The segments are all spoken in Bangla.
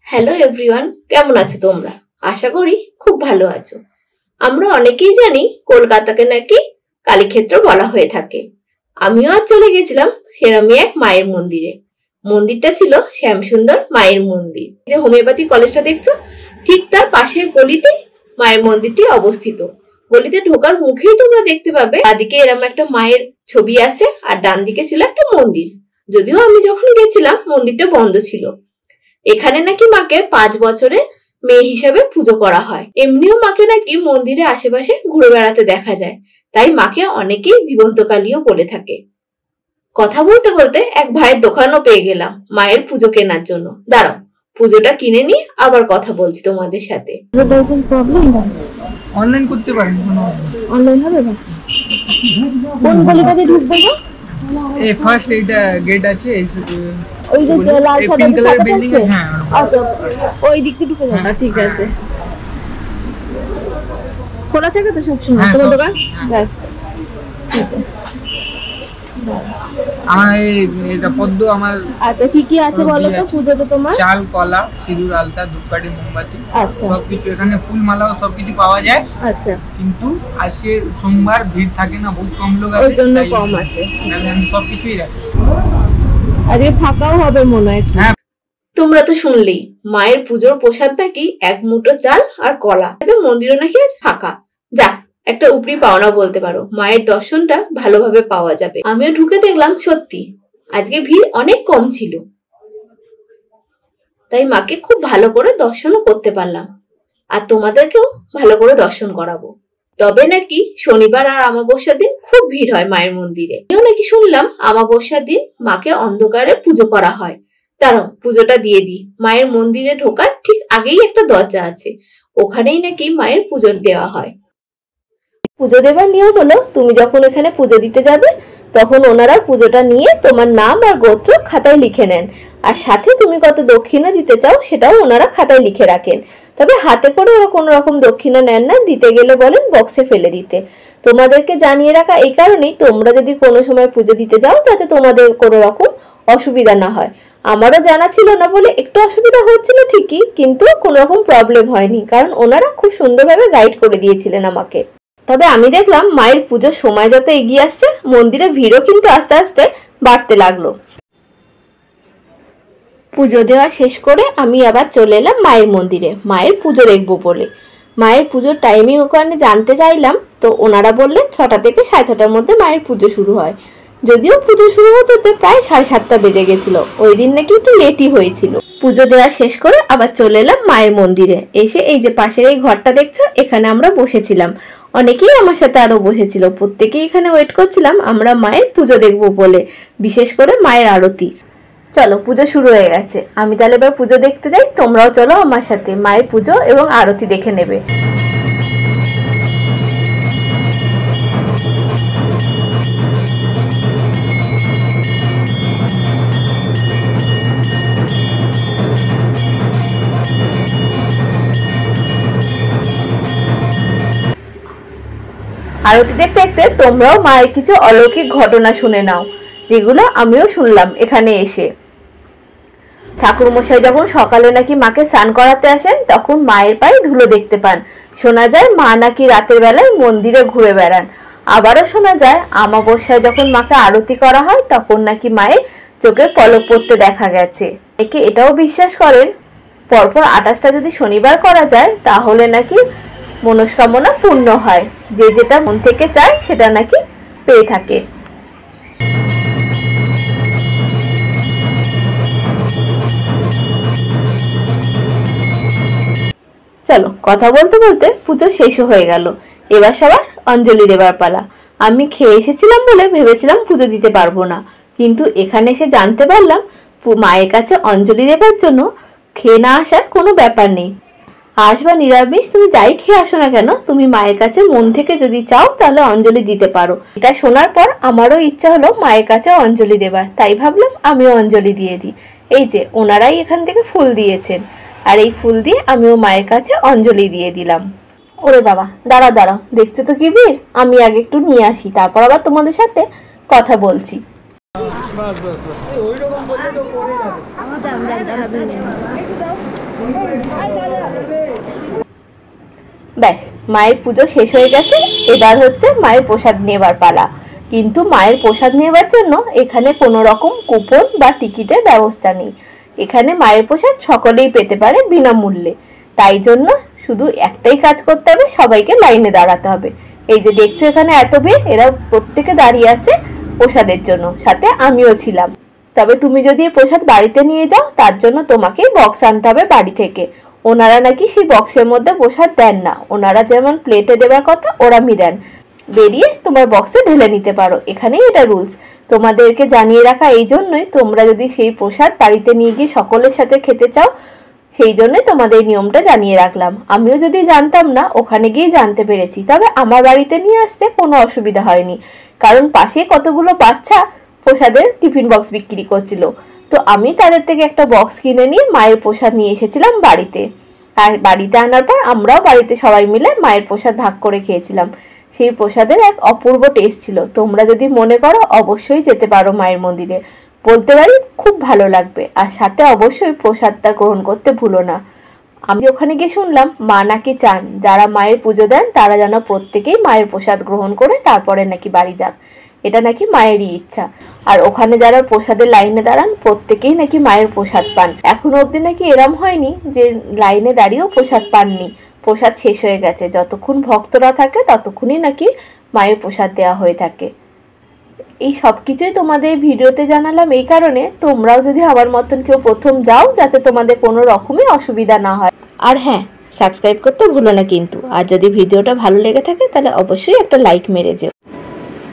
হ্যালো এভরিওয়ান, কেমন আছো তোমরা? আশা করি খুব ভালো আছো। আমরা অনেকেই জানি কলকাতাকে নাকি কালীক্ষেত্র বলা হয়ে থাকে। আমিও আজ চলে গেছিলাম সেরমই এক মায়ের মন্দিরে। মন্দিরটা ছিল শ্যামসুন্দর মায়ের মন্দির। যে হোমিওপ্যাথি কলেজটা দেখছো, ঠিক তার পাশের গলিতে মায়ের মন্দিরটি অবস্থিত। গলিতে ঢোকার মুখেই তোমরা দেখতে পাবে বাদিকে এরম একটা মায়ের ছবি আছে, আর ডান দিকে ছিল একটা মন্দির। যদিও আমি যখন গেছিলাম মন্দিরটা বন্ধ ছিল। এখানে নাকি মাকে 5 বছরে মেয়ে হিসাবে পুজো করা হয়। এমনিও মাকে নাকি মন্দিরের আশেপাশে ঘুরে বেড়াতে দেখা যায়, তাই মাকে অনেকেই জীবন্ত কালীও বলে থাকে। কথা বলতে বলতে এক ভাইয়ের দোকানও পেয়ে গেলাম মায়ের পুজো কেনার জন্য। দাঁড়াও, পুজোটা কিনে নিয়ে আবার কথা বলছি তোমাদের সাথে। অনলাইন করতে পারেন, অনলাইন হবে না? কোন গলিটাতে ঢুকবো? এই ফার্স্ট এইটা গেট আছে, ওই যে লাল সাদা পিঙ্ক কালার বিল্ডিং এ। হ্যাঁ, আচ্ছা, ওই দিক থেকে ঢুকে যাবে। ঠিক আছে। খোলা থাকে তো সব সময় তোমার দোকান? ব্যাস, ঠিক আছে। আমার এটা পদ্ম আমার। আচ্ছা, কি কি আছে বলো তো পুজোতে তোমার? চাল, কলা, সিঁদুর, আলতা, ধূপকাঠি, মোমবাতি, আচ্ছা, সবকিছু এখানে, ফুল মালাও সবকিছু পাওয়া যায়। আচ্ছা, কিন্তু আজকে সোমবার ভিড় থাকে না, বহুত কম লোক আছে, ওই জন্য কম আছে। তাহলে আমি সবকিছুই রাখি। আরে ফাঁকাও হবে মনে হয়। হ্যাঁ, তোমরা তো শুনলেই মায়ের পুজোর প্রসাদ নাকি এক মুঠো চাল আর কলা। মন্দিরও নাকি আজ ফাঁকা। যা, একটা উপরি পাওনা বলতে পারো, মায়ের দর্শনটা ভালোভাবে পাওয়া যাবে। আমিও ঢুকে দেখলাম সত্যি আজকে ভিড় অনেক কম ছিল, তাই মাকে খুব ভালো করে দর্শনও করতে পারলাম। আর তোমাদেরকেও ভালো করে দর্শন করাবো। তবে নাকি শনিবার আর অমাবস্যার দিন খুব ভিড় হয় মায়ের মন্দিরে। এও নাকি শুনলাম অমাবস্যার দিন মাকে অন্ধকারে পুজো করা হয়। দাঁড়াও, পুজোটা দিয়ে দিই। মায়ের মন্দিরে ঢোকার ঠিক আগেই একটা দরজা আছে, ওখানেই নাকি মায়ের পুজো দেওয়া হয়। পুজো দেবার নিয়ম হলো, তুমি যখন এখানে পুজো দিতে যাবে তখন ওনারা পুজোটা নিয়ে তোমার নাম আর গোত্র খাতায় লিখে নেন, আর সাথে তুমি কত দক্ষিণা দিতে চাও সেটাও ওনারা খাতায় লিখে রাখেন। তবে হাতে করে ওরা কোনো রকম দক্ষিণা নেন না, দিতে গেলে বলেন বক্সে ফেলে দিতে। তোমাদেরকে জানিয়ে রাখা এই কারণেই, তোমরা যদি কোনো সময় পুজো দিতে যাও যাতে তোমাদের কোনো রকম অসুবিধা না হয়। আমারও জানা ছিল না বলে একটু অসুবিধা হচ্ছিল ঠিকই, কিন্তু কোনো রকম প্রবলেম হয়নি, কারণ ওনারা খুব সুন্দরভাবে গাইড করে দিয়েছিলেন আমাকে। তবে আমি দেখলাম মায়ের পুজোর সময় যত এগিয়ে আসছে মন্দিরে ভিড়ও কিন্তু আস্তে আস্তে বাড়তে লাগলো। পুজো দেওয়া শেষ করে আমি আবার চলে এলাম মায়ের মন্দিরে মায়ের পুজো দেখবো বলে। মায়ের পুজোর টাইমিং ওখানে জানতে চাইলাম, তো ওনারা বললেন 6টা থেকে 6:30টার মধ্যে মায়ের পুজো শুরু হয়। যদিও পুজো শুরু হতে প্রায় 7:30 বেজে গেছিল, ওই দিন নাকি একটু লেটই হয়েছিল। পুজো দেওয়া শেষ করে আবার চলে এলাম মায়ের মন্দিরে। এসে এই যে পাশের এই ঘরটা দেখছো, এখানে আমরা বসেছিলাম। অনেকেই আমার সাথে আরো বসেছিল, প্রত্যেকেই এখানে ওয়েট করছিলাম আমরা মায়ের পুজো দেখবো বলে, বিশেষ করে মায়ের আরতি। চলো, পুজো শুরু হয়ে গেছে, আমি তাহলে এবার পুজো দেখতে যাই। তোমরাও চলো আমার সাথে, মায়ের পুজো এবং আরতি দেখে নেবে। আরতি দেখতে দেখতে তোমরাও মায়ের কিছু অলৌকিক ঘটনা শুনে নাও, যেগুলো আমিও শুনলাম এখানে এসে। ঠাকুর মশাই যখন সকালে নাকি মাকে স্নান করাতে আসেন তখন মায়ের পায়ে ধুলো দেখতে পান। শোনা যায় মা নাকি রাতের বেলায় মন্দিরে ঘুরে বেড়ান। আবারও শোনা যায় অমাবস্যায় যখন মাকে আরতি করা হয় তখন নাকি মায়ের চোখের পলক পড়তে দেখা গেছে। একে এটাও বিশ্বাস করেন পরপর 28টা যদি শনিবার করা যায় তাহলে নাকি মনস্কামনা পূর্ণ হয়, যে যেটা মন থেকে চায় সেটা নাকি পেয়ে থাকে। চলো, কথা বলতে বলতে পুজো শেষও হয়ে গেল। এবার সবার অঞ্জলি দেবার পালা। আমি খেয়ে এসেছিলাম বলে ভেবেছিলাম পুজো দিতে পারবো না, কিন্তু এখানে এসে জানতে পারলাম মায়ের কাছে অঞ্জলি দেবার জন্য খেয়ে না আসার কোনো ব্যাপার নেই। আঁশ বা নিরামিষ তুমি যাই খেয়ে আসো না কেন, তুমি মায়ের কাছে মন থেকে যদি চাও তাহলে অঞ্জলি দিতে পারো। এটা শোনার পর আমারও ইচ্ছা হলো মায়ের কাছে অঞ্জলি দেবার, তাই ভাবলাম আমিও অঞ্জলি দিয়ে দিই। এই যে ওনারাই এখান থেকে ফুল দিয়েছেন, আর এই ফুল দিয়ে আমিও মায়ের কাছে অঞ্জলি দিয়ে দিলাম। ওরে বাবা, দাঁড়াও দাঁড়াও, দেখছো তো কি ভিড়, আমি আগে একটু নিয়ে আসি, তারপর আবার তোমাদের সাথে কথা বলছি। ব্যাস, মায়ের পুজো শেষ হয়ে গেছে। এবার হচ্ছে মায়ের প্রসাদ নেবার পালা। কিন্তু মায়ের প্রসাদ নেবার জন্য এখানে কোনো রকম কুপন বা টিকিটের ব্যবস্থা নেই। এখানে মায়ের প্রসাদ সকলেই পেতে পারে বিনামূল্যে। তাই জন্য শুধু একটাই কাজ করতে হবে, সবাইকে লাইনে দাঁড়াতে হবে। এই যে দেখছো এখানে এত ভিড়, এরা প্রত্যেকে দাঁড়িয়ে আছে প্রসাদের জন্য, সাথে আমিও ছিলাম। তবে তুমি যদি প্রসাদ বাড়িতে নিয়ে যাও তার জন্য তোমাকে বক্স আনতে হবে বাড়ি থেকে। ওনারা নাকি সেই বক্সের মধ্যে প্রসাদ দেন না, ওনারা যেমন প্লেটে দেবার কথা ওরমই দেন। বেরিয়ে তোমার বক্সে ঢেলে নিতে পারো, এখানেই এটা রুলস। তোমাদেরকে জানিয়ে রাখা এই জন্যই, তোমরা যদি সেই প্রসাদ বাড়িতে নিয়ে গিয়ে সকলের সাথে খেতে চাও, সেই জন্যই তোমাদের নিয়মটা জানিয়ে রাখলাম। আমিও যদি জানতাম না, ওখানে গিয়ে জানতে পেরেছি। তবে আমার বাড়িতে নিয়ে আসতে কোনো অসুবিধা হয়নি, কারণ পাশে কতগুলো বাচ্চা প্রসাদের টিফিন বক্স বিক্রি করছিল। তো আমি তাদের থেকে একটা বক্স কিনে নিয়ে মায়ের প্রসাদ নিয়ে এসেছিলাম বাড়িতে। আর বাড়িতে আনার পর আমরাও বাড়িতে সবাই মিলে মায়ের প্রসাদ ভাগ করে খেয়েছিলাম। সেই প্রসাদের এক অপূর্ব টেস্ট ছিল। তোমরা যদি মনে করো অবশ্যই যেতে পারো মায়ের মন্দিরে, বলতে পারি খুব ভালো লাগবে। আর সাথে অবশ্যই প্রসাদটা গ্রহণ করতে ভুলো না। আমি ওখানে গিয়ে শুনলাম মা নাকি চান যারা মায়ের পুজো দেন তারা যেন প্রত্যেকেই মায়ের প্রসাদ গ্রহণ করে তারপরে নাকি বাড়ি যাক। এটা নাকি মায়েরই ইচ্ছা। আর ওখানে যারা প্রসাদের লাইনে দাঁড়ান প্রত্যেকেই নাকি মায়ের প্রসাদ পান। এখনো অবধি নাকি এরম হয়নি যে লাইনে দাঁড়িয়েও প্রসাদ পাননি। প্রসাদ শেষ হয়ে গেছে, যতক্ষণ ভক্তরা থাকে ততক্ষণই নাকি মায়ের প্রসাদ দেওয়া হয়ে থাকে। এই সব কিছুই তোমাদের ভিডিওতে জানালাম এই কারণে, তোমরাও যদি আমার মতন কেউ প্রথম যাও যাতে তোমাদের কোনো রকমই অসুবিধা না হয়। আর হ্যাঁ, সাবস্ক্রাইব করতে ভুলো না কিন্তু। আর যদি ভিডিওটা ভালো লেগে থাকে তাহলে অবশ্যই একটা লাইক মেরে যেও।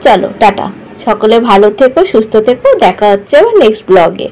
চলো টাটা, সকলে ভালো থেকো, সুস্থ থেকো, দেখা হচ্ছে আবার নেক্সট ব্লগে।